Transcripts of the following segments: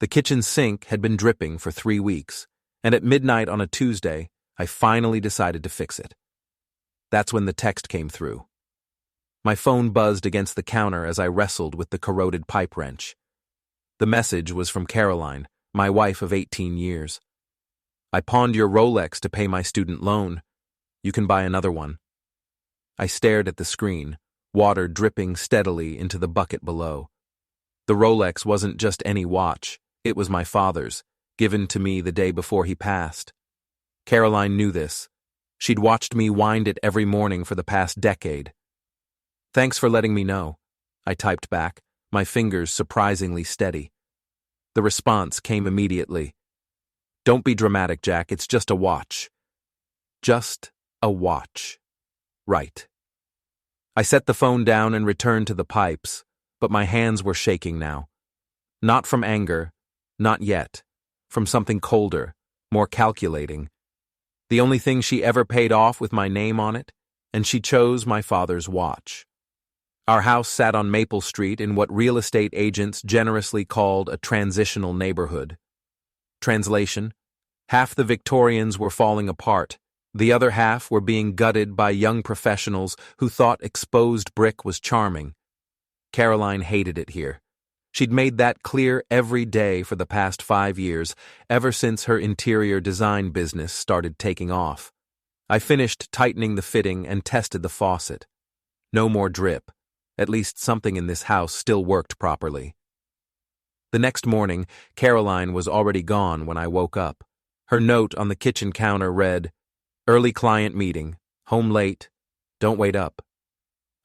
The kitchen sink had been dripping for 3 weeks, and at midnight on a Tuesday, I finally decided to fix it. That's when the text came through. My phone buzzed against the counter as I wrestled with the corroded pipe wrench. The message was from Caroline, my wife of 18 years. I pawned your Rolex to pay my student loan. You can buy another one. I stared at the screen, water dripping steadily into the bucket below. The Rolex wasn't just any watch, it was my father's, given to me the day before he passed. Caroline knew this. She'd watched me wind it every morning for the past decade. Thanks for letting me know, I typed back, my fingers surprisingly steady. The response came immediately. Don't be dramatic, Jack, it's just a watch. Just a watch. Right. I set the phone down and returned to the pipes, but my hands were shaking now. Not from anger, not yet. From something colder, more calculating. The only thing she ever paid off with my name on it, and she chose my father's watch. Our house sat on Maple Street in what real estate agents generously called a transitional neighborhood. Translation: half the Victorians were falling apart, the other half were being gutted by young professionals who thought exposed brick was charming. Caroline hated it here. She'd made that clear every day for the past 5 years, ever since her interior design business started taking off. I finished tightening the fitting and tested the faucet. No more drip. At least something in this house still worked properly. The next morning, Caroline was already gone when I woke up. Her note on the kitchen counter read, "Early client meeting. Home late. Don't wait up."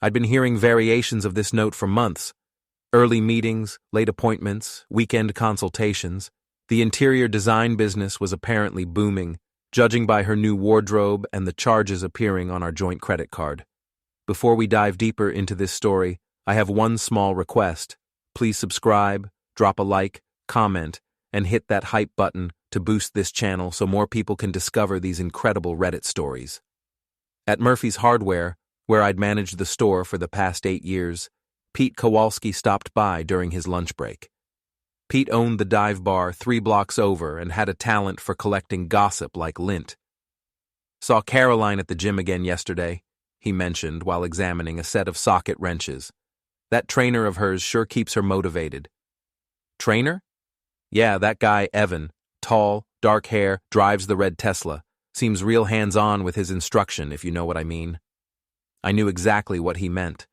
I'd been hearing variations of this note for months. Early meetings, late appointments, weekend consultations. The interior design business was apparently booming, judging by her new wardrobe and the charges appearing on our joint credit card. Before we dive deeper into this story, I have one small request. Please subscribe, drop a like, comment, and hit that hype button to boost this channel so more people can discover these incredible Reddit stories. At Murphy's Hardware, where I'd managed the store for the past 8 years, Pete Kowalski stopped by during his lunch break. Pete owned the dive bar 3 blocks over and had a talent for collecting gossip like lint. "Saw Caroline at the gym again yesterday," he mentioned while examining a set of socket wrenches. "That trainer of hers sure keeps her motivated." "Trainer?" "Yeah, that guy Evan. Tall, dark hair, drives the red Tesla. Seems real hands-on with his instruction, if you know what I mean." I knew exactly what he meant.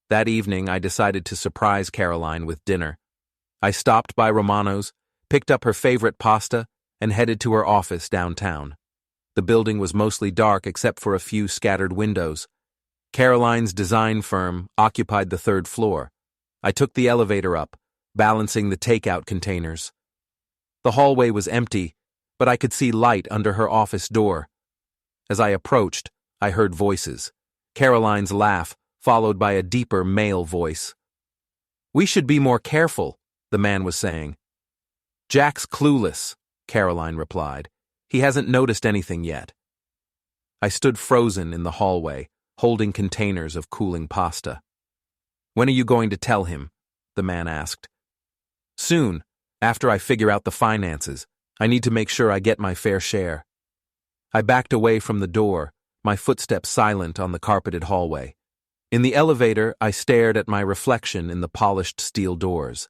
That evening, I decided to surprise Caroline with dinner. I stopped by Romano's, picked up her favorite pasta, and headed to her office downtown. The building was mostly dark except for a few scattered windows. Caroline's design firm occupied the 3rd floor. I took the elevator up, balancing the takeout containers. The hallway was empty, but I could see light under her office door. As I approached, I heard voices. Caroline's laugh, followed by a deeper male voice. "We should be more careful," the man was saying. "Jack's clueless," Caroline replied. "He hasn't noticed anything yet." I stood frozen in the hallway, holding containers of cooling pasta. "When are you going to tell him?" the man asked. "Soon, after I figure out the finances. I need to make sure I get my fair share." I backed away from the door, my footsteps silent on the carpeted hallway. In the elevator, I stared at my reflection in the polished steel doors.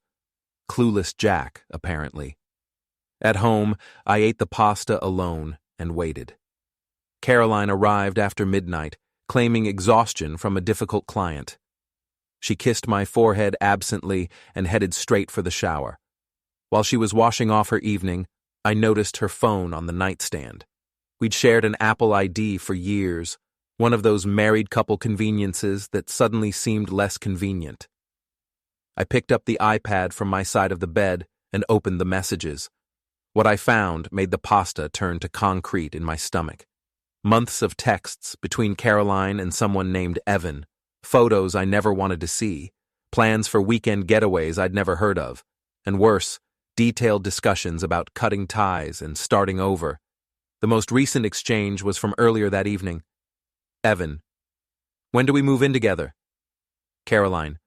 Clueless Jack, apparently. At home, I ate the pasta alone and waited. Caroline arrived after midnight, claiming exhaustion from a difficult client. She kissed my forehead absently and headed straight for the shower. While she was washing off her evening, I noticed her phone on the nightstand. We'd shared an Apple ID for years, one of those married couple conveniences that suddenly seemed less convenient. I picked up the iPad from my side of the bed and opened the messages. What I found made the pasta turn to concrete in my stomach. Months of texts between Caroline and someone named Evan, photos I never wanted to see, plans for weekend getaways I'd never heard of, and worse, detailed discussions about cutting ties and starting over. The most recent exchange was from earlier that evening. Evan: "When do we move in together?" Caroline: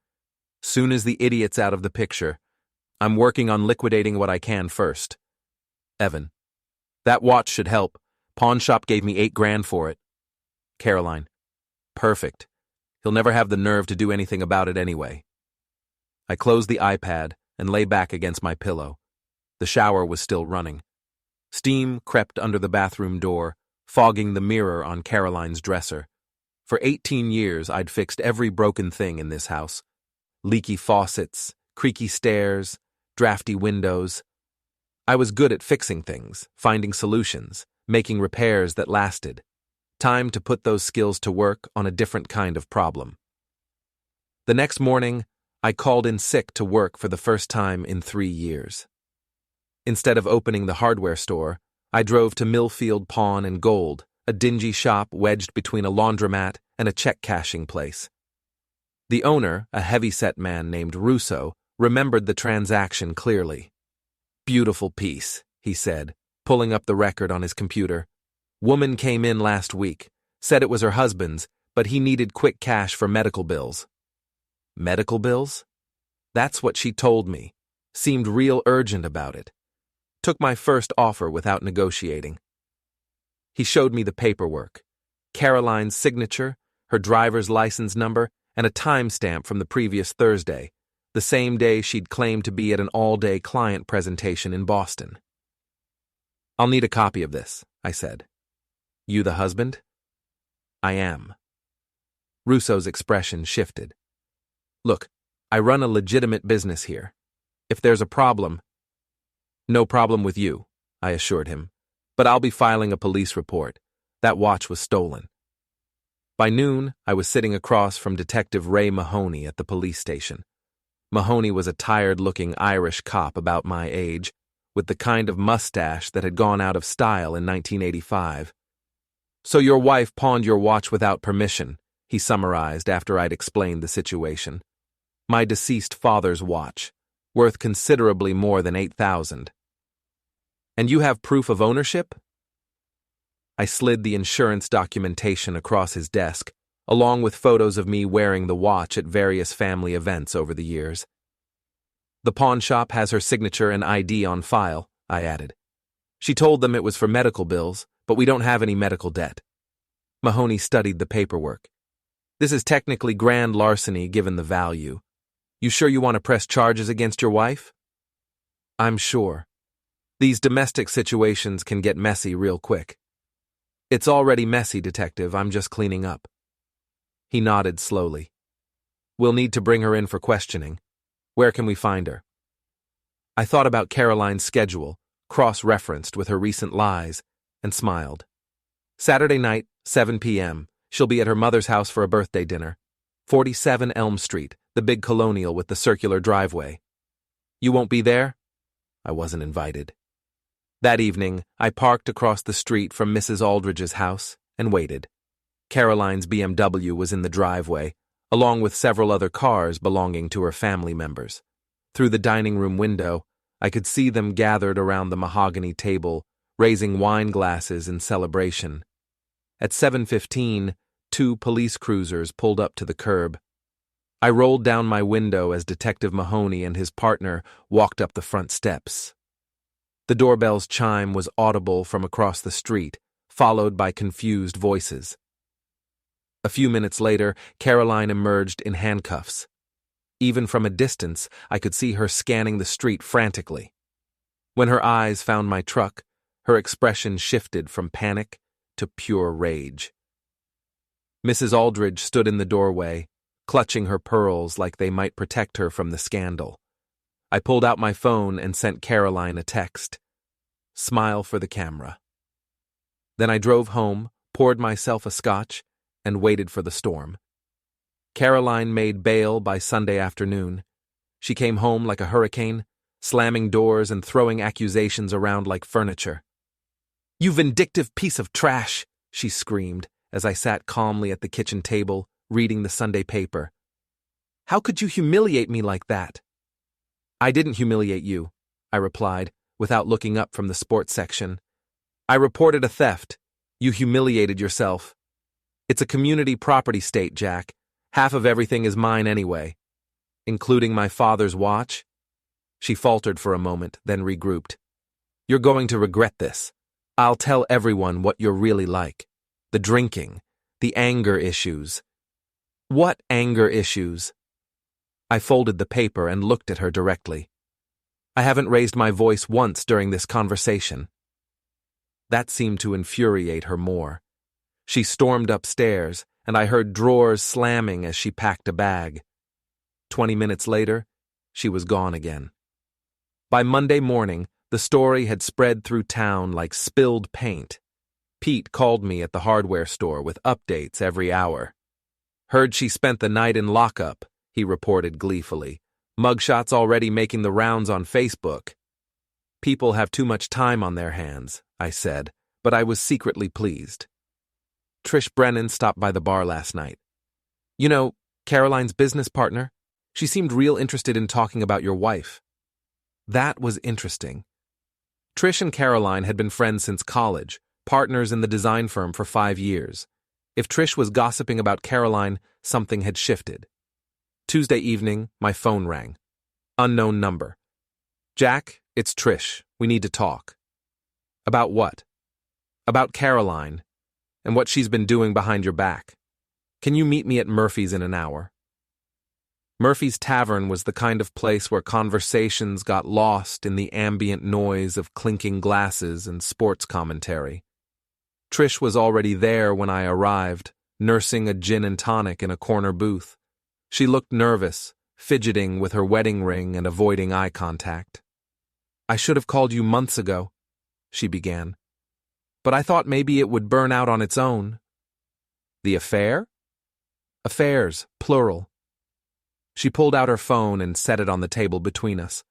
"Soon as the idiot's out of the picture. I'm working on liquidating what I can first. Evan. That watch should help. Pawn shop gave me $8,000 for it. Caroline. Perfect. He'll never have the nerve to do anything about it anyway. I closed the iPad and lay back against my pillow. The shower was still running. Steam crept under the bathroom door, fogging the mirror on Caroline's dresser. For 18 years, I'd fixed every broken thing in this house. Leaky faucets, creaky stairs, drafty windows. I was good at fixing things, finding solutions, making repairs that lasted. Time to put those skills to work on a different kind of problem. The next morning, I called in sick to work for the first time in 3 years. Instead of opening the hardware store, I drove to Millfield Pawn and Gold, a dingy shop wedged between a laundromat and a check-cashing place. The owner, a heavy-set man named Russo, remembered the transaction clearly. "Beautiful piece," he said, pulling up the record on his computer. "Woman came in last week, said it was her husband's, but he needed quick cash for medical bills." Medical bills? That's what she told me. Seemed real urgent about it. Took my first offer without negotiating. He showed me the paperwork. Caroline's signature, her driver's license number, and a timestamp from the previous Thursday, the same day she'd claimed to be at an all-day client presentation in Boston. "I'll need a copy of this," I said. "You the husband?" "I am." Russo's expression shifted. "Look, I run a legitimate business here. If there's a problem—" "No problem with you," I assured him. "But I'll be filing a police report. That watch was stolen." By noon, I was sitting across from Detective Ray Mahoney at the police station. Mahoney was a tired-looking Irish cop about my age, with the kind of mustache that had gone out of style in 1985. "So your wife pawned your watch without permission," he summarized after I'd explained the situation. "My deceased father's watch, worth considerably more than $8,000. And you have proof of ownership?" I slid the insurance documentation across his desk, along with photos of me wearing the watch at various family events over the years. "The pawn shop has her signature and ID on file," I added. "She told them it was for medical bills, but we don't have any medical debt." Mahoney studied the paperwork. "This is technically grand larceny given the value. You sure you want to press charges against your wife?" "I'm sure. These domestic situations can get messy real quick." "It's already messy, Detective. I'm just cleaning up." He nodded slowly. "We'll need to bring her in for questioning. Where can we find her?" I thought about Caroline's schedule, cross-referenced with her recent lies, and smiled. "Saturday night, 7 p.m. She'll be at her mother's house for a birthday dinner. 47 Elm Street, the big colonial with the circular driveway. You won't be there?" I wasn't invited. That evening, I parked across the street from Mrs. Aldridge's house and waited. Caroline's BMW was in the driveway, along with several other cars belonging to her family members. Through the dining room window, I could see them gathered around the mahogany table, raising wine glasses in celebration. At 7:15, 2 police cruisers pulled up to the curb. I rolled down my window as Detective Mahoney and his partner walked up the front steps. The doorbell's chime was audible from across the street, followed by confused voices. A few minutes later, Caroline emerged in handcuffs. Even from a distance, I could see her scanning the street frantically. When her eyes found my truck, her expression shifted from panic to pure rage. Mrs. Aldridge stood in the doorway, clutching her pearls like they might protect her from the scandal. I pulled out my phone and sent Caroline a text. "Smile for the camera." Then I drove home, poured myself a scotch, and waited for the storm. Caroline made bail by Sunday afternoon. She came home like a hurricane, slamming doors and throwing accusations around like furniture. "You vindictive piece of trash!" she screamed as I sat calmly at the kitchen table, reading the Sunday paper. "How could you humiliate me like that?" "I didn't humiliate you," I replied, without looking up from the sports section. "I reported a theft. You humiliated yourself. It's a community property state, Jack. Half of everything is mine anyway." "Including my father's watch?" She faltered for a moment, then regrouped. You're going to regret this. I'll tell everyone what you're really like. The drinking, the anger issues. What anger issues? I folded the paper and looked at her directly. I haven't raised my voice once during this conversation. That seemed to infuriate her more. She stormed upstairs, and I heard drawers slamming as she packed a bag. 20 minutes later, she was gone again. By Monday morning, the story had spread through town like spilled paint. Pete called me at the hardware store with updates every hour. Heard she spent the night in lockup, he reported gleefully. Mugshots already making the rounds on Facebook. People have too much time on their hands, I said, but I was secretly pleased. Trish Brennan stopped by the bar last night. You know, Caroline's business partner? She seemed real interested in talking about your wife. That was interesting. Trish and Caroline had been friends since college, partners in the design firm for 5 years. If Trish was gossiping about Caroline, something had shifted. Tuesday evening, my phone rang. Unknown number. Jack, it's Trish. We need to talk. About what? About Caroline, and what she's been doing behind your back. Can you meet me at Murphy's in an hour? Murphy's Tavern was the kind of place where conversations got lost in the ambient noise of clinking glasses and sports commentary. Trish was already there when I arrived, nursing a gin and tonic in a corner booth. She looked nervous, fidgeting with her wedding ring and avoiding eye contact. I should have called you months ago, she began. But I thought maybe it would burn out on its own. The affair? Affairs, plural. She pulled out her phone and set it on the table between us.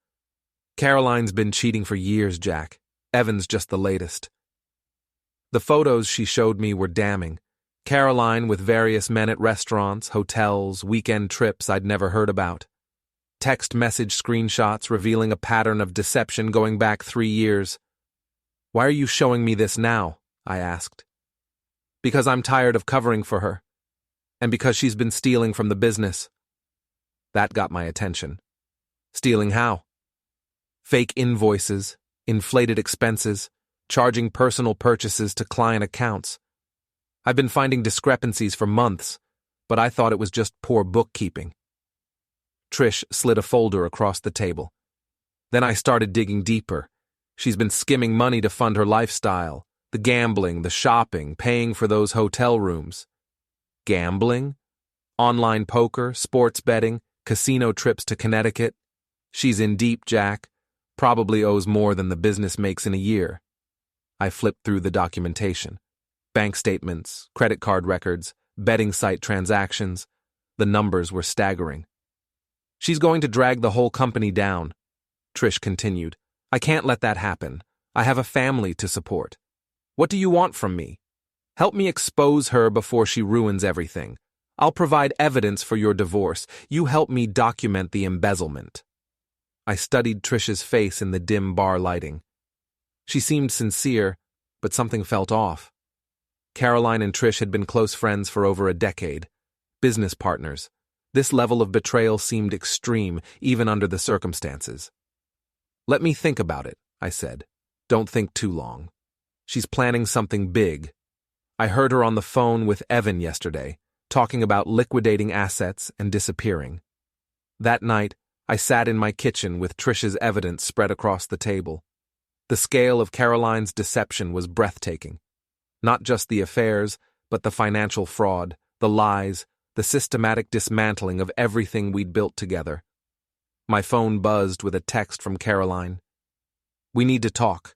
Caroline's been cheating for years, Jack. Evan's just the latest. The photos she showed me were damning. Caroline with various men at restaurants, hotels, weekend trips I'd never heard about. Text message screenshots revealing a pattern of deception going back 3 years. Why are you showing me this now? I asked. Because I'm tired of covering for her. And because she's been stealing from the business. That got my attention. Stealing how? Fake invoices, inflated expenses, charging personal purchases to client accounts. I've been finding discrepancies for months, but I thought it was just poor bookkeeping. Trish slid a folder across the table. Then I started digging deeper. She's been skimming money to fund her lifestyle, the gambling, the shopping, paying for those hotel rooms. Gambling? Online poker, sports betting, casino trips to Connecticut. She's in deep, Jack. Probably owes more than the business makes in a year. I flipped through the documentation. Bank statements, credit card records, betting site transactions. The numbers were staggering. She's going to drag the whole company down, Trish continued. I can't let that happen. I have a family to support. What do you want from me? Help me expose her before she ruins everything. I'll provide evidence for your divorce. You help me document the embezzlement. I studied Trish's face in the dim bar lighting. She seemed sincere, but something felt off. Caroline and Trish had been close friends for over a decade. Business partners. This level of betrayal seemed extreme, even under the circumstances. Let me think about it, I said. Don't think too long. She's planning something big. I heard her on the phone with Evan yesterday, talking about liquidating assets and disappearing. That night, I sat in my kitchen with Trish's evidence spread across the table. The scale of Caroline's deception was breathtaking. Not just the affairs, but the financial fraud, the lies, the systematic dismantling of everything we'd built together. My phone buzzed with a text from Caroline. We need to talk.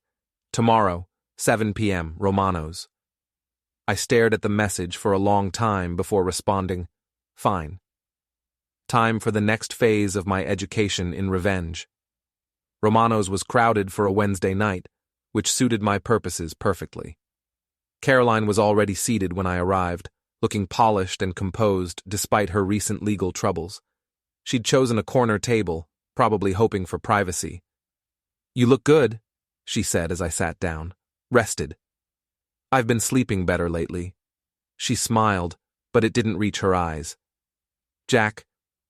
Tomorrow, 7 p.m., Romano's. I stared at the message for a long time before responding, fine. Time for the next phase of my education in revenge. Romano's was crowded for a Wednesday night, which suited my purposes perfectly. Caroline was already seated when I arrived, looking polished and composed despite her recent legal troubles. She'd chosen a corner table, probably hoping for privacy. You look good, she said as I sat down, rested. I've been sleeping better lately. She smiled, but it didn't reach her eyes. Jack,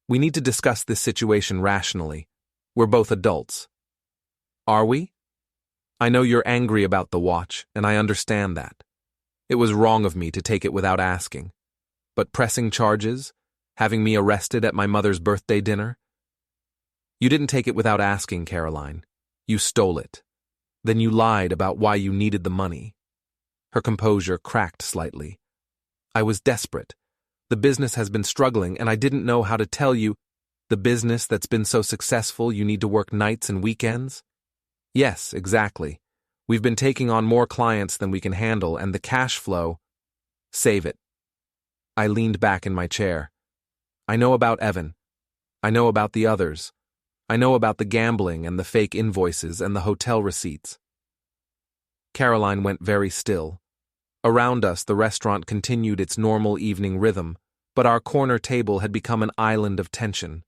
we need to discuss this situation rationally. We're both adults. Are we? I know you're angry about the watch, and I understand that. It was wrong of me to take it without asking. But pressing charges? Having me arrested at my mother's birthday dinner? You didn't take it without asking, Caroline. You stole it. Then you lied about why you needed the money. Her composure cracked slightly. I was desperate. The business has been struggling, and I didn't know how to tell you. The business that's been so successful you need to work nights and weekends? Yes, exactly. We've been taking on more clients than we can handle, and the cash flow… Save it. I leaned back in my chair. I know about Evan. I know about the others. I know about the gambling and the fake invoices and the hotel receipts. Caroline went very still. Around us, the restaurant continued its normal evening rhythm, but our corner table had become an island of tension.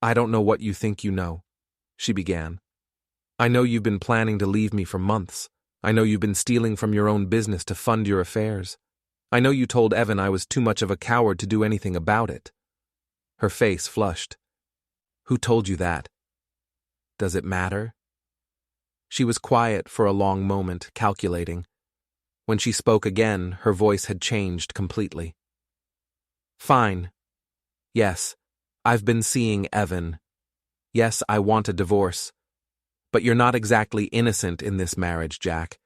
I don't know what you think you know, she began. I know you've been planning to leave me for months. I know you've been stealing from your own business to fund your affairs. I know you told Evan I was too much of a coward to do anything about it. Her face flushed. Who told you that? Does it matter? She was quiet for a long moment, calculating. When she spoke again, her voice had changed completely. Fine. Yes, I've been seeing Evan. Yes, I want a divorce. But you're not exactly innocent in this marriage, Jack.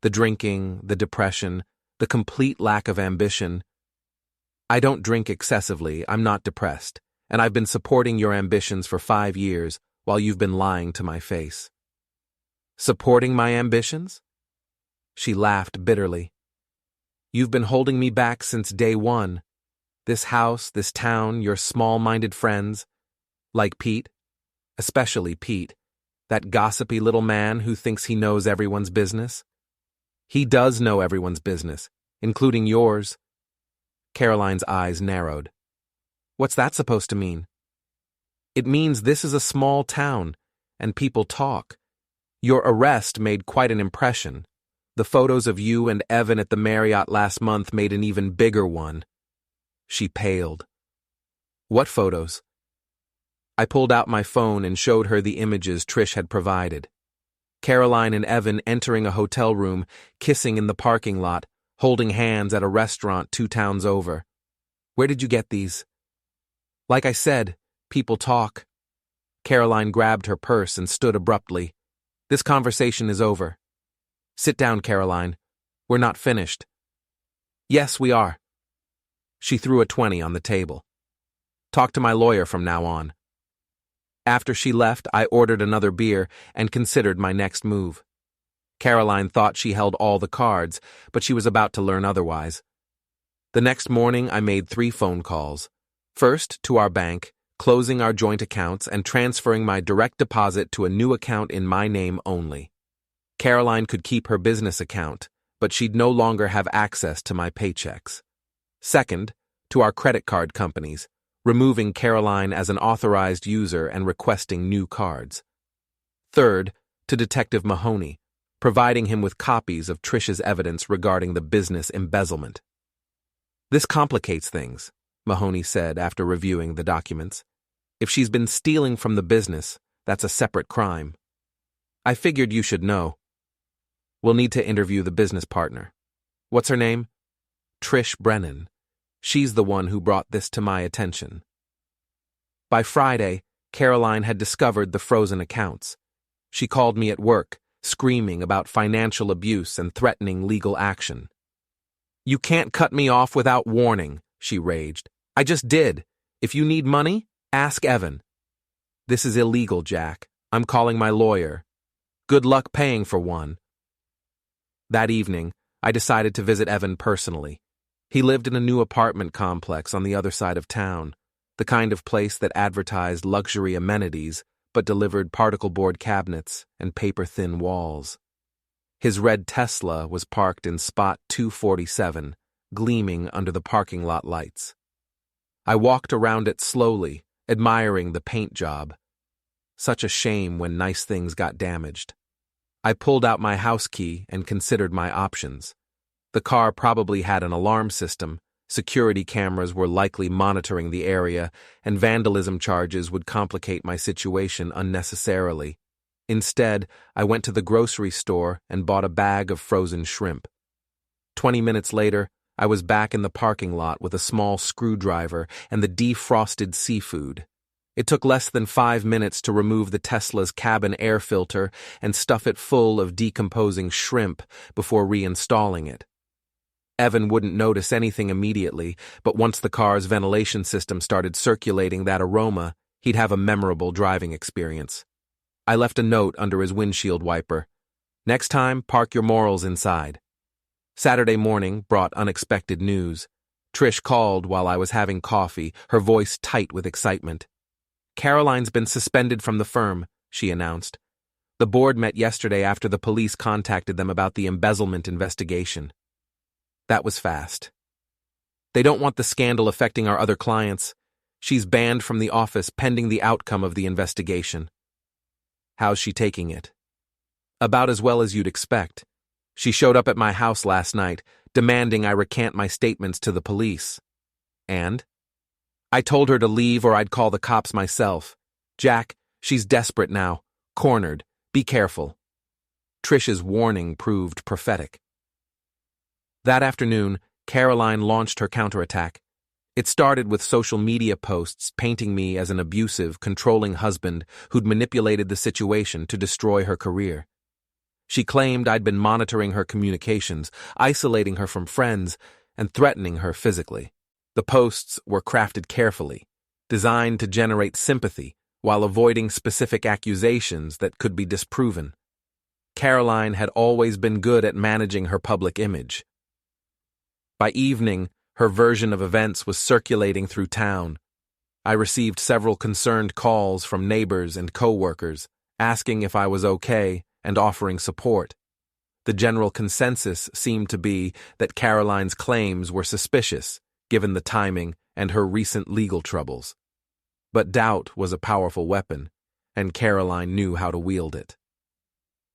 The drinking, the depression, the complete lack of ambition. I don't drink excessively, I'm not depressed, and I've been supporting your ambitions for 5 years while you've been lying to my face. Supporting my ambitions? She laughed bitterly. You've been holding me back since day one. This house, this town, your small-minded friends. Like Pete. Especially Pete. That gossipy little man who thinks he knows everyone's business. He does know everyone's business, including yours. Caroline's eyes narrowed. What's that supposed to mean? It means this is a small town, and people talk. Your arrest made quite an impression. The photos of you and Evan at the Marriott last month made an even bigger one. She paled. What photos? I pulled out my phone and showed her the images Trish had provided. Caroline and Evan entering a hotel room, kissing in the parking lot, holding hands at a restaurant 2 towns over. Where did you get these? Like I said, people talk. Caroline grabbed her purse and stood abruptly. This conversation is over. Sit down, Caroline. We're not finished. Yes, we are. She threw a 20 on the table. Talk to my lawyer from now on. After she left, I ordered another beer and considered my next move. Caroline thought she held all the cards, but she was about to learn otherwise. The next morning, I made 3 phone calls. First, to our bank, closing our joint accounts and transferring my direct deposit to a new account in my name only. Caroline could keep her business account, but she'd no longer have access to my paychecks. Second, to our credit card companies, removing Caroline as an authorized user and requesting new cards. Third, to Detective Mahoney, providing him with copies of Trish's evidence regarding the business embezzlement. This complicates things, Mahoney said after reviewing the documents. If she's been stealing from the business, that's a separate crime. I figured you should know. We'll need to interview the business partner. What's her name? Trish Brennan. She's the one who brought this to my attention. By Friday, Caroline had discovered the frozen accounts. She called me at work, screaming about financial abuse and threatening legal action. You can't cut me off without warning, she raged. I just did. If you need money, ask Evan. This is illegal, Jack. I'm calling my lawyer. Good luck paying for one. That evening, I decided to visit Evan personally. He lived in a new apartment complex on the other side of town, the kind of place that advertised luxury amenities but delivered particle board cabinets and paper-thin walls. His red Tesla was parked in spot 247, gleaming under the parking lot lights. I walked around it slowly, admiring the paint job. Such a shame when nice things got damaged. I pulled out my house key and considered my options. The car probably had an alarm system, Security cameras were likely monitoring the area, and vandalism charges would complicate my situation unnecessarily. Instead, I went to the grocery store and bought a bag of frozen shrimp. 20 minutes later, I was back in the parking lot with a small screwdriver and the defrosted seafood. It took less than 5 minutes to remove the Tesla's cabin air filter and stuff it full of decomposing shrimp before reinstalling it. Evan wouldn't notice anything immediately, but once the car's ventilation system started circulating that aroma, he'd have a memorable driving experience. I left a note under his windshield wiper. Next time, park your morals inside. Saturday morning brought unexpected news. Trish called while I was having coffee, her voice tight with excitement. Caroline's been suspended from the firm, she announced. The board met yesterday after the police contacted them about the embezzlement investigation. That was fast. They don't want the scandal affecting our other clients. She's banned from the office pending the outcome of the investigation. How's she taking it? About as well as you'd expect. She showed up at my house last night, demanding I recant my statements to the police. And? I told her to leave or I'd call the cops myself. Jack, she's desperate now. Cornered. Be careful. Trish's warning proved prophetic. That afternoon, Caroline launched her counterattack. It started with social media posts painting me as an abusive, controlling husband who'd manipulated the situation to destroy her career. She claimed I'd been monitoring her communications, isolating her from friends, and threatening her physically. The posts were crafted carefully, designed to generate sympathy while avoiding specific accusations that could be disproven. Caroline had always been good at managing her public image. By evening, her version of events was circulating through town. I received several concerned calls from neighbors and co-workers, asking if I was okay and offering support. The general consensus seemed to be that Caroline's claims were suspicious, given the timing and her recent legal troubles. But doubt was a powerful weapon, and Caroline knew how to wield it.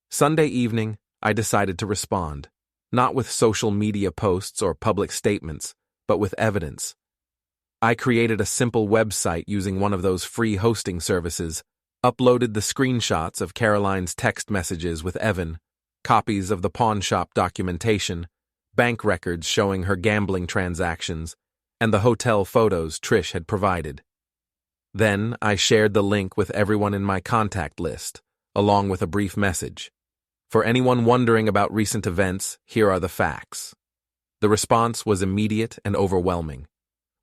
Sunday evening, I decided to respond. Not with social media posts or public statements, but with evidence. I created a simple website using one of those free hosting services, uploaded the screenshots of Caroline's text messages with Evan, copies of the pawn shop documentation, bank records showing her gambling transactions, and the hotel photos Trish had provided. Then I shared the link with everyone in my contact list, along with a brief message. For anyone wondering about recent events, here are the facts. The response was immediate and overwhelming.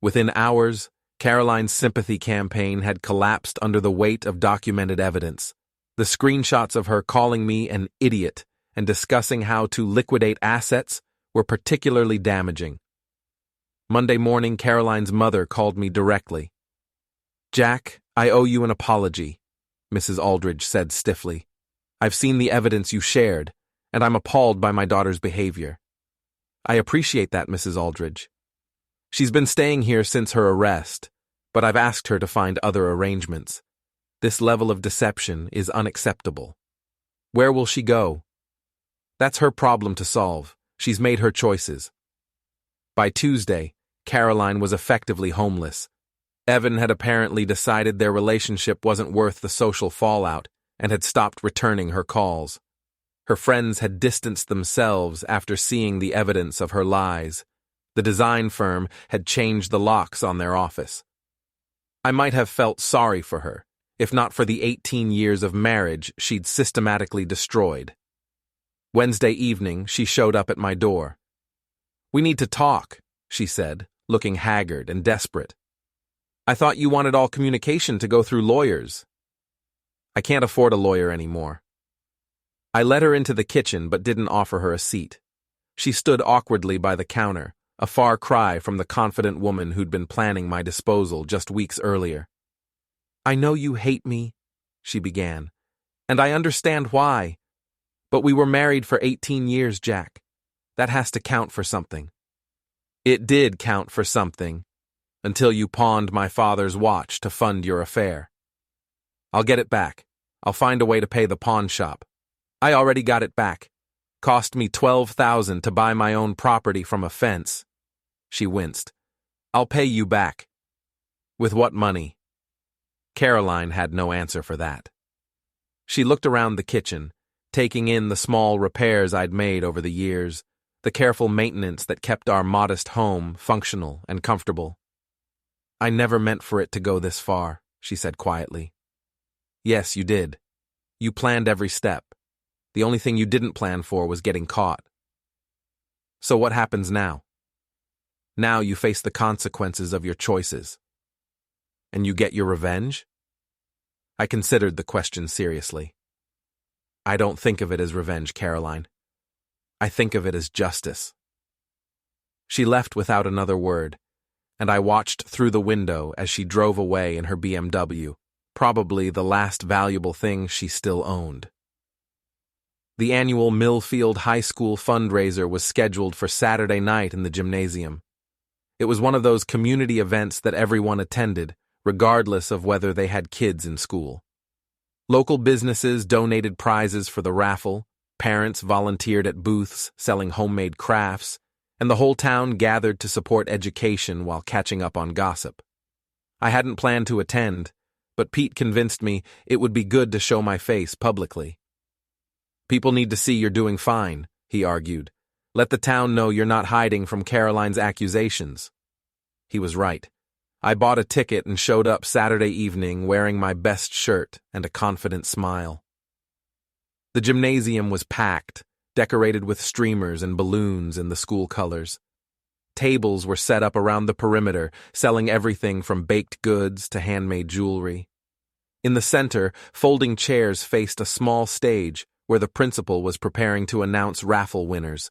Within hours, Caroline's sympathy campaign had collapsed under the weight of documented evidence. The screenshots of her calling me an idiot and discussing how to liquidate assets were particularly damaging. Monday morning, Caroline's mother called me directly. "Jack, I owe you an apology," Mrs. Aldridge said stiffly. "I've seen the evidence you shared, and I'm appalled by my daughter's behavior." "I appreciate that, Mrs. Aldridge. She's been staying here since her arrest, but I've asked her to find other arrangements. This level of deception is unacceptable. Where will she go?" "That's her problem to solve. She's made her choices." By Tuesday, Caroline was effectively homeless. Evan had apparently decided their relationship wasn't worth the social fallout and had stopped returning her calls. Her friends had distanced themselves after seeing the evidence of her lies. The design firm had changed the locks on their office. I might have felt sorry for her, if not for the 18 years of marriage she'd systematically destroyed. Wednesday evening, she showed up at my door. "We need to talk," she said, looking haggard and desperate. "I thought you wanted all communication to go through lawyers." "I can't afford a lawyer anymore." I led her into the kitchen but didn't offer her a seat. She stood awkwardly by the counter, a far cry from the confident woman who'd been planning my disposal just weeks earlier. "I know you hate me," she began, "and I understand why. But we were married for 18 years, Jack. That has to count for something." "It did count for something, until you pawned my father's watch to fund your affair. I'll get it back. I'll find a way to pay the pawn shop. I already got it back. Cost me $12,000 to buy my own property from a fence." She winced, I'll pay you back. With what money? Caroline had no answer for that. She looked around the kitchen, taking in the small repairs I'd made over the years, the careful maintenance that kept our modest home functional and comfortable. I never meant for it to go this far, she said quietly. Yes, you did. You planned every step. The only thing you didn't plan for was getting caught. So what happens now? Now you face the consequences of your choices. And you get your revenge? I considered the question seriously. I don't think of it as revenge, Caroline. I think of it as justice. She left without another word, and I watched through the window as she drove away in her BMW, probably the last valuable thing she still owned. The annual Millfield High School fundraiser was scheduled for Saturday night in the gymnasium. It was one of those community events that everyone attended, regardless of whether they had kids in school. Local businesses donated prizes for the raffle, parents volunteered at booths selling homemade crafts, and the whole town gathered to support education while catching up on gossip. I hadn't planned to attend, but Pete convinced me it would be good to show my face publicly. People need to see you're doing fine, he argued. Let the town know you're not hiding from Caroline's accusations. He was right. I bought a ticket and showed up Saturday evening wearing my best shirt and a confident smile. The gymnasium was packed, decorated with streamers and balloons in the school colors. Tables were set up around the perimeter, selling everything from baked goods to handmade jewelry. In the center, folding chairs faced a small stage where the principal was preparing to announce raffle winners.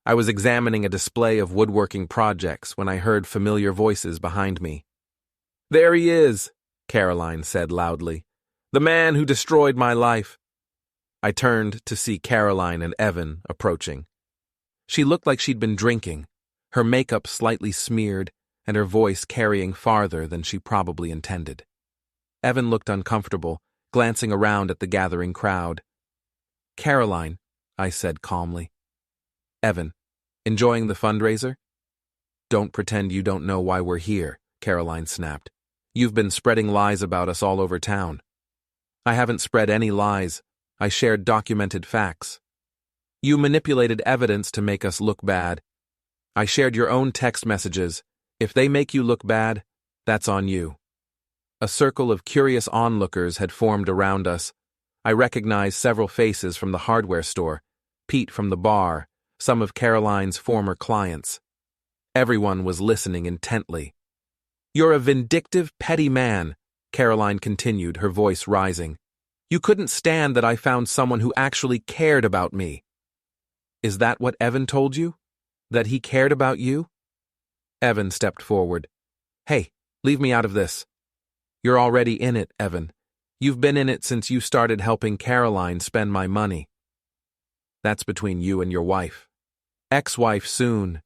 I was examining a display of woodworking projects when I heard familiar voices behind me. "There he is," Caroline said loudly. "The man who destroyed my life." I turned to see Caroline and Evan approaching. She looked like she'd been drinking, her makeup slightly smeared and her voice carrying farther than she probably intended. Evan looked uncomfortable, glancing around at the gathering crowd. "Caroline," I said calmly. "Evan, enjoying the fundraiser?" "Don't pretend you don't know why we're here," Caroline snapped. "You've been spreading lies about us all over town." "I haven't spread any lies. I shared documented facts." "You manipulated evidence to make us look bad." "I shared your own text messages. If they make you look bad, that's on you." A circle of curious onlookers had formed around us. I recognized several faces from the hardware store, Pete from the bar, some of Caroline's former clients. Everyone was listening intently. "You're a vindictive, petty man," Caroline continued, her voice rising. "You couldn't stand that I found someone who actually cared about me." "Is that what Evan told you? That he cared about you?" Evan stepped forward. "Hey, leave me out of this." "You're already in it, Evan. You've been in it since you started helping Caroline spend my money." "That's between you and your wife. Ex-wife soon,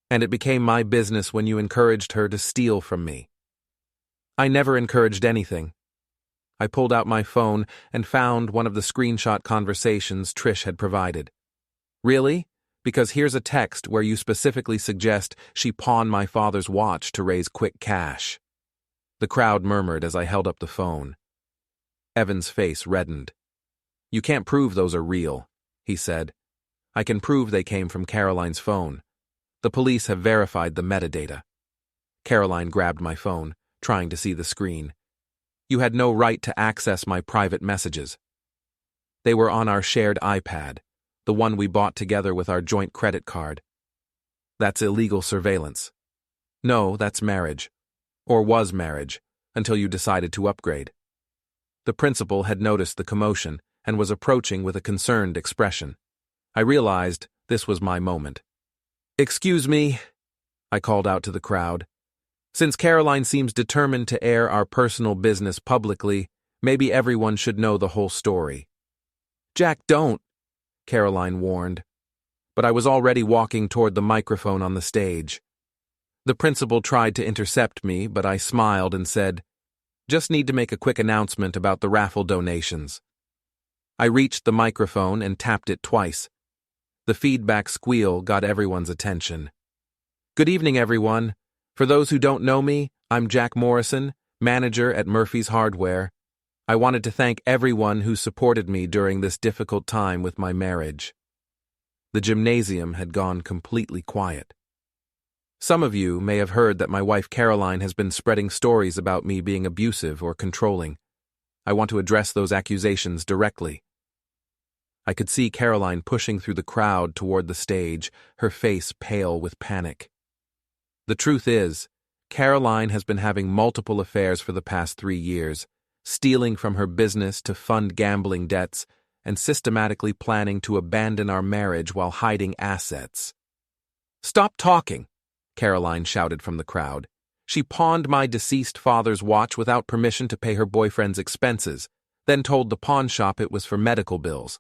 and it became my business when you encouraged her to steal from me." "I never encouraged anything." I pulled out my phone and found one of the screenshot conversations Trish had provided. "Really? Because here's a text where you specifically suggest she pawn my father's watch to raise quick cash." The crowd murmured as I held up the phone. Evan's face reddened. "You can't prove those are real," he said. "I can prove they came from Caroline's phone. The police have verified the metadata." Caroline grabbed my phone, trying to see the screen. "You had no right to access my private messages." "They were on our shared iPad, the one we bought together with our joint credit card." "That's illegal surveillance." "No, that's marriage. Or was marriage, until you decided to upgrade." The principal had noticed the commotion and was approaching with a concerned expression. I realized this was my moment. "Excuse me," I called out to the crowd. "Since Caroline seems determined to air our personal business publicly, maybe everyone should know the whole story." "Jack, don't," Caroline warned. But I was already walking toward the microphone on the stage. The principal tried to intercept me, but I smiled and said, "Just need to make a quick announcement about the raffle donations." I reached the microphone and tapped it twice. The feedback squeal got everyone's attention. "Good evening, everyone. For For those who don't know me, I'm Jack Morrison, manager at Murphy's Hardware. I wanted to thank everyone who supported me during this difficult time with my marriage. The gymnasium had gone completely quiet. Some of you may have heard that my wife Caroline has been spreading stories about me being abusive or controlling. I want to address those accusations directly. I could see Caroline pushing through the crowd toward the stage, her face pale with panic. The truth is, Caroline has been having multiple affairs for the past 3 years, stealing from her business to fund gambling debts, and systematically planning to abandon our marriage while hiding assets. "Stop talking," Caroline shouted from the crowd. "She pawned my deceased father's watch without permission to pay her boyfriend's expenses, then told the pawn shop it was for medical bills.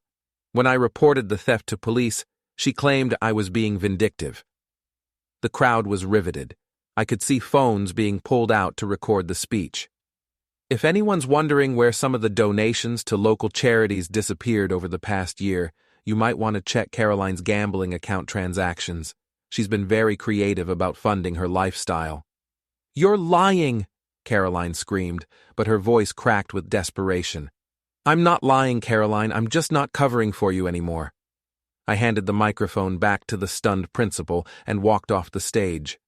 When I reported the theft to police, she claimed I was being vindictive." The crowd was riveted. I could see phones being pulled out to record the speech. If anyone's wondering where some of the donations to local charities disappeared over the past year, you might want to check Caroline's gambling account transactions. She's been very creative about funding her lifestyle. "You're lying," Caroline screamed, but her voice cracked with desperation. "I'm not lying, Caroline. I'm just not covering for you anymore." I handed the microphone back to the stunned principal and walked off the stage.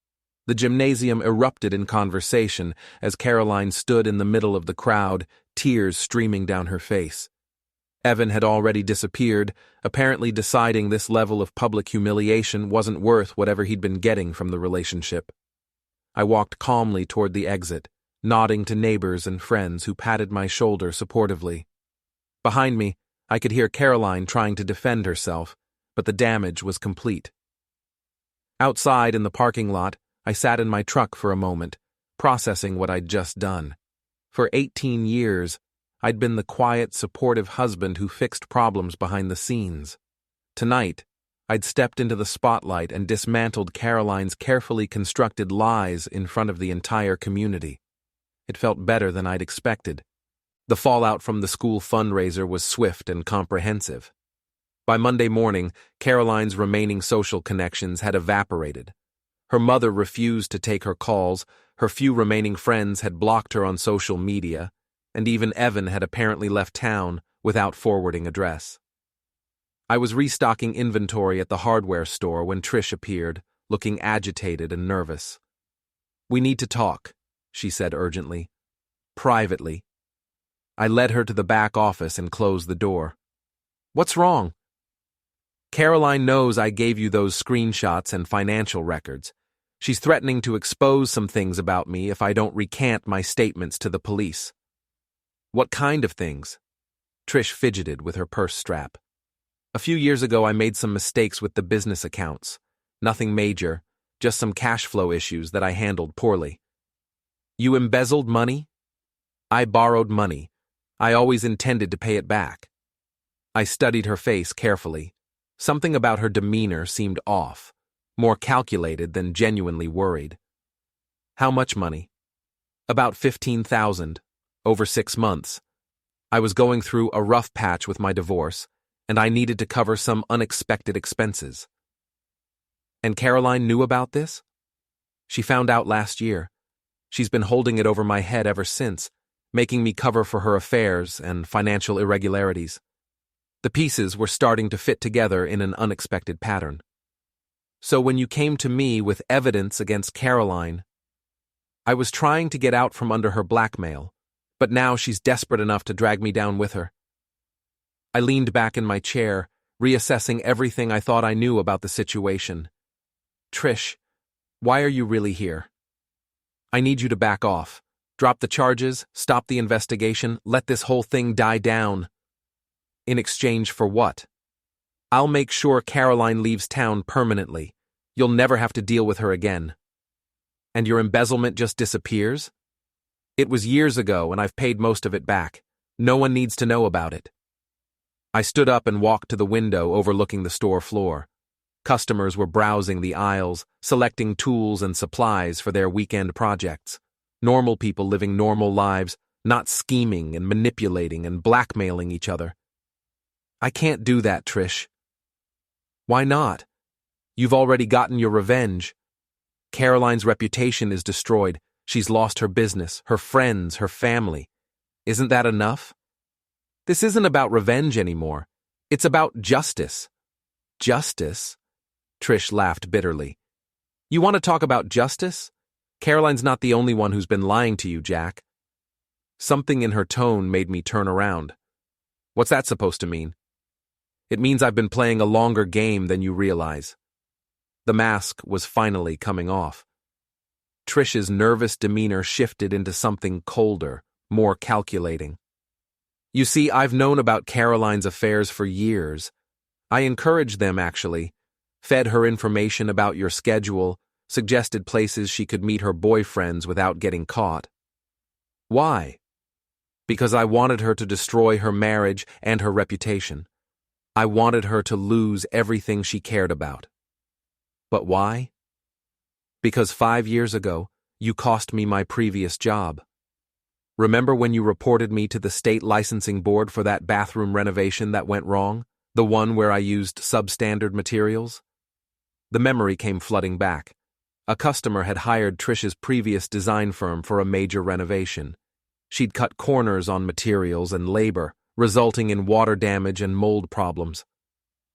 The gymnasium erupted in conversation as Caroline stood in the middle of the crowd, tears streaming down her face. Evan had already disappeared, apparently deciding this level of public humiliation wasn't worth whatever he'd been getting from the relationship. I walked calmly toward the exit, nodding to neighbors and friends who patted my shoulder supportively. Behind me, I could hear Caroline trying to defend herself, but the damage was complete. Outside in the parking lot, I sat in my truck for a moment, processing what I'd just done. For 18 years, I'd been the quiet, supportive husband who fixed problems behind the scenes. Tonight, I'd stepped into the spotlight and dismantled Caroline's carefully constructed lies in front of the entire community. It felt better than I'd expected. The fallout from the school fundraiser was swift and comprehensive. By Monday morning, Caroline's remaining social connections had evaporated. Her mother refused to take her calls, her few remaining friends had blocked her on social media, and even Evan had apparently left town without forwarding address. I was restocking inventory at the hardware store when Trish appeared, looking agitated and nervous. "We need to talk," she said urgently. "Privately." I led her to the back office and closed the door. "What's wrong?" "Caroline knows I gave you those screenshots and financial records. She's threatening to expose some things about me if I don't recant my statements to the police." "What kind of things?" Trish fidgeted with her purse strap. "A few years ago I made some mistakes with the business accounts. Nothing major, just some cash flow issues that I handled poorly." "You embezzled money?" "I borrowed money. I always intended to pay it back." I studied her face carefully. Something about her demeanor seemed off, more calculated than genuinely worried. "How much money?" "About 15,000, over 6 months. I was going through a rough patch with my divorce, and I needed to cover some unexpected expenses." "And Caroline knew about this?" "She found out last year. She's been holding it over my head ever since, making me cover for her affairs and financial irregularities." The pieces were starting to fit together in an unexpected pattern. "So when you came to me with evidence against Caroline, I was trying to get out from under her blackmail, but now she's desperate enough to drag me down with her." I leaned back in my chair, reassessing everything I thought I knew about the situation. "Trish, why are you really here? I need you to back off. Drop the charges, stop the investigation, let this whole thing die down." "In exchange for what?" "I'll make sure Caroline leaves town permanently. You'll never have to deal with her again." "And your embezzlement just disappears?" "It was years ago and I've paid most of it back. No one needs to know about it." I stood up and walked to the window overlooking the store floor. Customers were browsing the aisles, selecting tools and supplies for their weekend projects. Normal people living normal lives, not scheming and manipulating and blackmailing each other. "I can't do that, Trish." "Why not? You've already gotten your revenge." Caroline's reputation is destroyed. She's lost her business, her friends, her family. Isn't that enough? This isn't about revenge anymore. It's about justice. Justice? Trish laughed bitterly. You want to talk about justice? Caroline's not the only one who's been lying to you, Jack. Something in her tone made me turn around. What's that supposed to mean? It means I've been playing a longer game than you realize. The mask was finally coming off. Trish's nervous demeanor shifted into something colder, more calculating. You see, I've known about Caroline's affairs for years. I encouraged them, actually. Fed her information about your schedule, suggested places she could meet her boyfriends without getting caught. Why? Because I wanted her to destroy her marriage and her reputation. I wanted her to lose everything she cared about. But why? Because 5 years ago, you cost me my previous job. Remember when you reported me to the state licensing board for that bathroom renovation that went wrong? The one where I used substandard materials? The memory came flooding back. A customer had hired Trish's previous design firm for a major renovation. She'd cut corners on materials and labor, resulting in water damage and mold problems.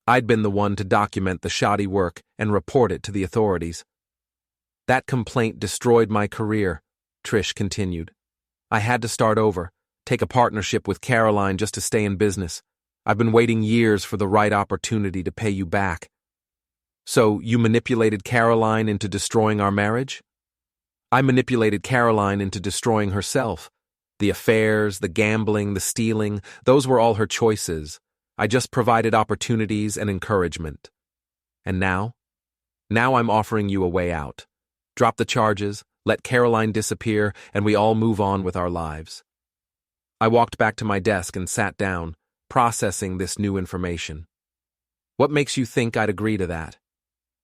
I'd been the one to document the shoddy work and report it to the authorities. That complaint destroyed my career, Trish continued. I had to start over, take a partnership with Caroline just to stay in business. I've been waiting years for the right opportunity to pay you back. So you manipulated Caroline into destroying our marriage? I manipulated Caroline into destroying herself. The affairs, the gambling, the stealing, those were all her choices. I just provided opportunities and encouragement. And now? Now I'm offering you a way out. Drop the charges, let Caroline disappear, and we all move on with our lives. I walked back to my desk and sat down, processing this new information. What makes you think I'd agree to that?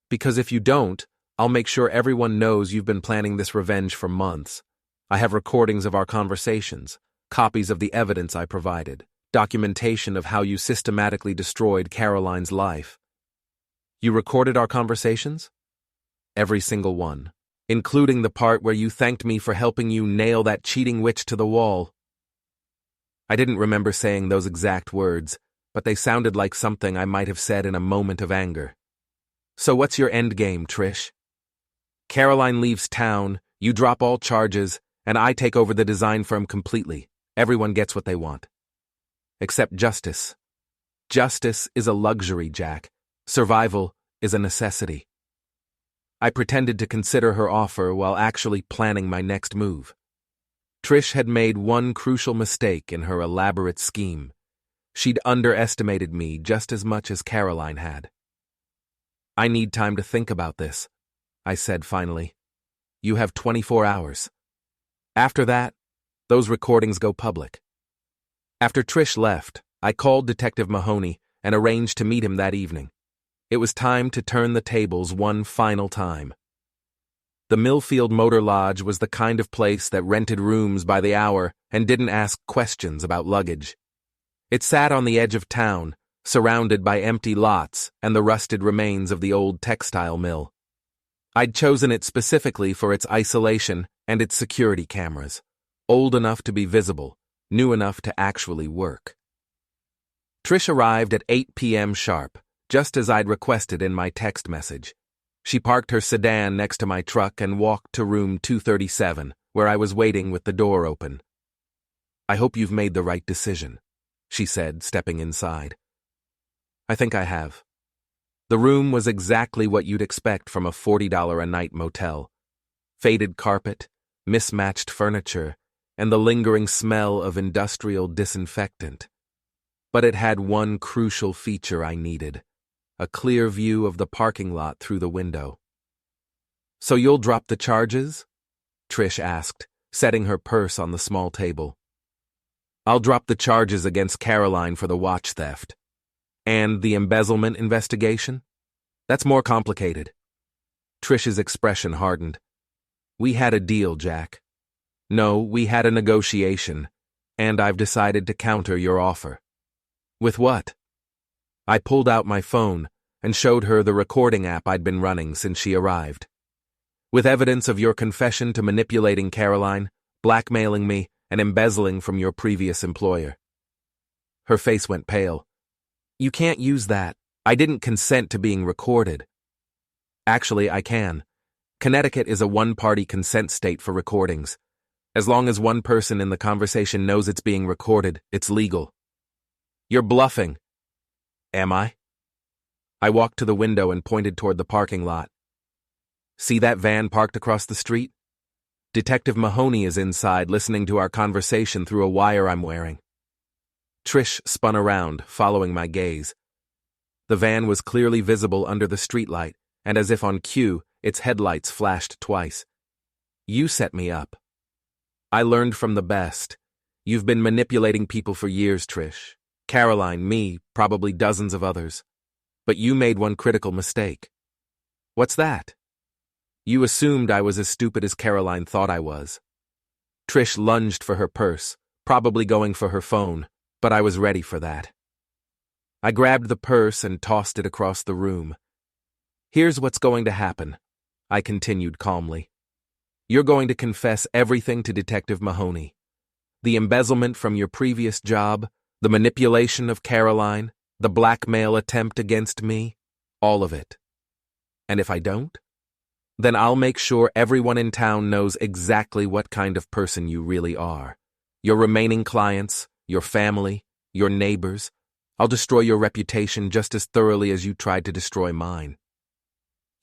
Because if you don't, I'll make sure everyone knows you've been planning this revenge for months. I have recordings of our conversations, copies of the evidence I provided, documentation of how you systematically destroyed Caroline's life. You recorded our conversations? Every single one, including the part where you thanked me for helping you nail that cheating witch to the wall. I didn't remember saying those exact words, but they sounded like something I might have said in a moment of anger. So what's your end game, Trish? Caroline leaves town, you drop all charges, and I take over the design firm completely. Everyone gets what they want. Except justice. Justice is a luxury, Jack. Survival is a necessity. I pretended to consider her offer while actually planning my next move. Trish had made one crucial mistake in her elaborate scheme. She'd underestimated me just as much as Caroline had. I need time to think about this, I said finally. You have 24 hours. After that, those recordings go public. After Trish left, I called Detective Mahoney and arranged to meet him that evening. It was time to turn the tables one final time. The Millfield Motor Lodge was the kind of place that rented rooms by the hour and didn't ask questions about luggage. It sat on the edge of town, surrounded by empty lots and the rusted remains of the old textile mill. I'd chosen it specifically for its isolation and its security cameras, old enough to be visible, new enough to actually work. Trish arrived at 8 p.m. sharp, just as I'd requested in my text message. She parked her sedan next to my truck and walked to room 237, where I was waiting with the door open. I hope you've made the right decision, she said, stepping inside. I think I have. The room was exactly what you'd expect from a $40 a night motel. Faded carpet, mismatched furniture, and the lingering smell of industrial disinfectant. But it had one crucial feature I needed: a clear view of the parking lot through the window. So you'll drop the charges? Trish asked, setting her purse on the small table. I'll drop the charges against Caroline for the watch theft. And the embezzlement investigation? That's more complicated. Trish's expression hardened. We had a deal, Jack. No, we had a negotiation, and I've decided to counter your offer. With what? I pulled out my phone and showed her the recording app I'd been running since she arrived. with evidence of your confession to manipulating Caroline, blackmailing me, and embezzling from your previous employer. Her face went pale. You can't use that. I didn't consent to being recorded. Actually, I can. Connecticut is a one-party consent state for recordings. As long as one person in the conversation knows it's being recorded, it's legal. You're bluffing. Am I? I walked to the window and pointed toward the parking lot. See that van parked across the street? Detective Mahoney is inside listening to our conversation through a wire I'm wearing. Trish spun around, following my gaze. The van was clearly visible under the streetlight, and as if on cue, its headlights flashed twice. You set me up. I learned from the best. You've been manipulating people for years, Trish. Caroline, me, probably dozens of others. But you made one critical mistake. What's that? You assumed I was as stupid as Caroline thought I was. Trish lunged for her purse, probably going for her phone, but I was ready for that. I grabbed the purse and tossed it across the room. Here's what's going to happen, I continued calmly. You're going to confess everything to Detective Mahoney. The embezzlement from your previous job, the manipulation of Caroline, the blackmail attempt against me, all of it. And if I don't? Then I'll make sure everyone in town knows exactly what kind of person you really are. Your remaining clients, your family, your neighbors. I'll destroy your reputation just as thoroughly as you tried to destroy mine.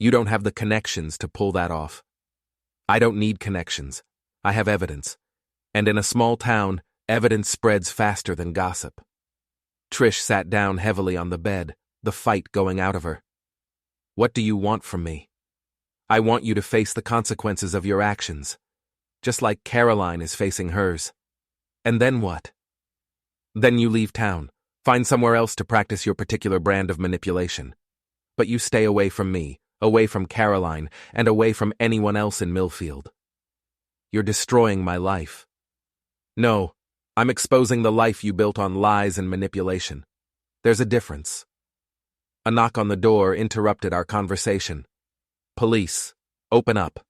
You don't have the connections to pull that off. I don't need connections. I have evidence. And in a small town, evidence spreads faster than gossip. Trish sat down heavily on the bed, the fight going out of her. What do you want from me? I want you to face the consequences of your actions, just like Caroline is facing hers. And then what? Then you leave town, find somewhere else to practice your particular brand of manipulation. But you stay away from me, away from Caroline, and away from anyone else in Millfield. You're destroying my life. No, I'm exposing the life you built on lies and manipulation. There's a difference. A knock on the door interrupted our conversation. Police, open up.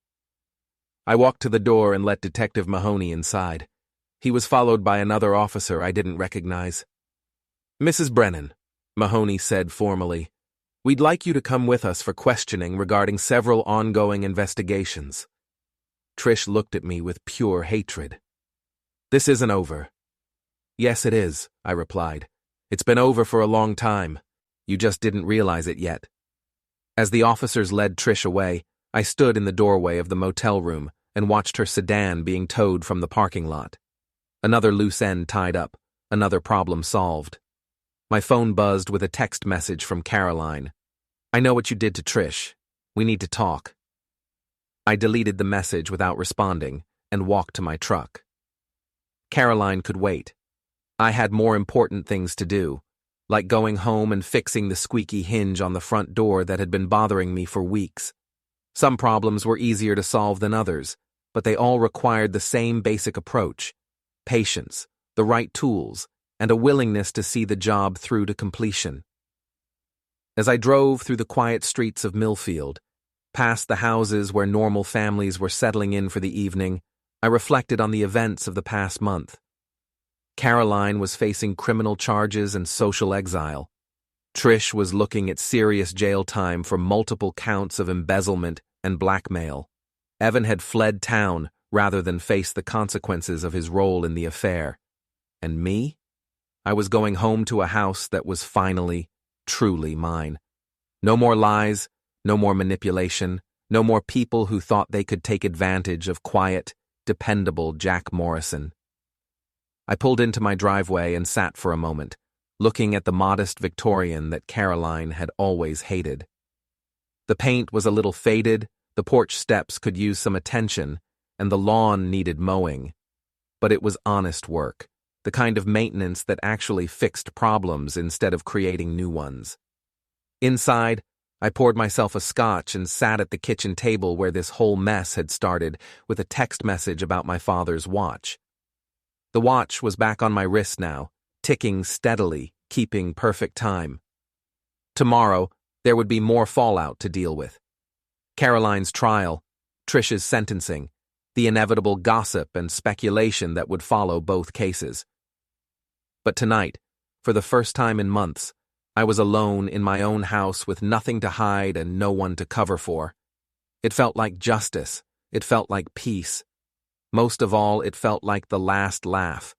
I walked to the door and let Detective Mahoney inside. He was followed by another officer I didn't recognize. Mrs. Brennan, Mahoney said formally, we'd like you to come with us for questioning regarding several ongoing investigations. Trish looked at me with pure hatred. This isn't over. Yes, it is, I replied. It's been over for a long time. You just didn't realize it yet. As the officers led Trish away, I stood in the doorway of the motel room and watched her sedan being towed from the parking lot. Another loose end tied up, another problem solved. My phone buzzed with a text message from Caroline. I know what you did to Trish. We need to talk. I deleted the message without responding and walked to my truck. Caroline could wait. I had more important things to do, like going home and fixing the squeaky hinge on the front door that had been bothering me for weeks. Some problems were easier to solve than others, but they all required the same basic approach: patience, the right tools, and a willingness to see the job through to completion. As I drove through the quiet streets of Millfield, past the houses where normal families were settling in for the evening, I reflected on the events of the past month. Caroline was facing criminal charges and social exile. Trish was looking at serious jail time for multiple counts of embezzlement and blackmail. Evan had fled town rather than face the consequences of his role in the affair. And me? I was going home to a house that was finally, truly mine. No more lies, no more manipulation, no more people who thought they could take advantage of quiet, dependable Jack Morrison. I pulled into my driveway and sat for a moment, looking at the modest Victorian that Caroline had always hated. The paint was a little faded, the porch steps could use some attention, and the lawn needed mowing. But it was honest work, the kind of maintenance that actually fixed problems instead of creating new ones. Inside, I poured myself a scotch and sat at the kitchen table where this whole mess had started with a text message about my father's watch. The watch was back on my wrist now, ticking steadily, keeping perfect time. Tomorrow, there would be more fallout to deal with. Caroline's trial, Trish's sentencing, the inevitable gossip and speculation that would follow both cases. But tonight, for the first time in months, I was alone in my own house with nothing to hide and no one to cover for. It felt like justice. It felt like peace. Most of all, it felt like the last laugh.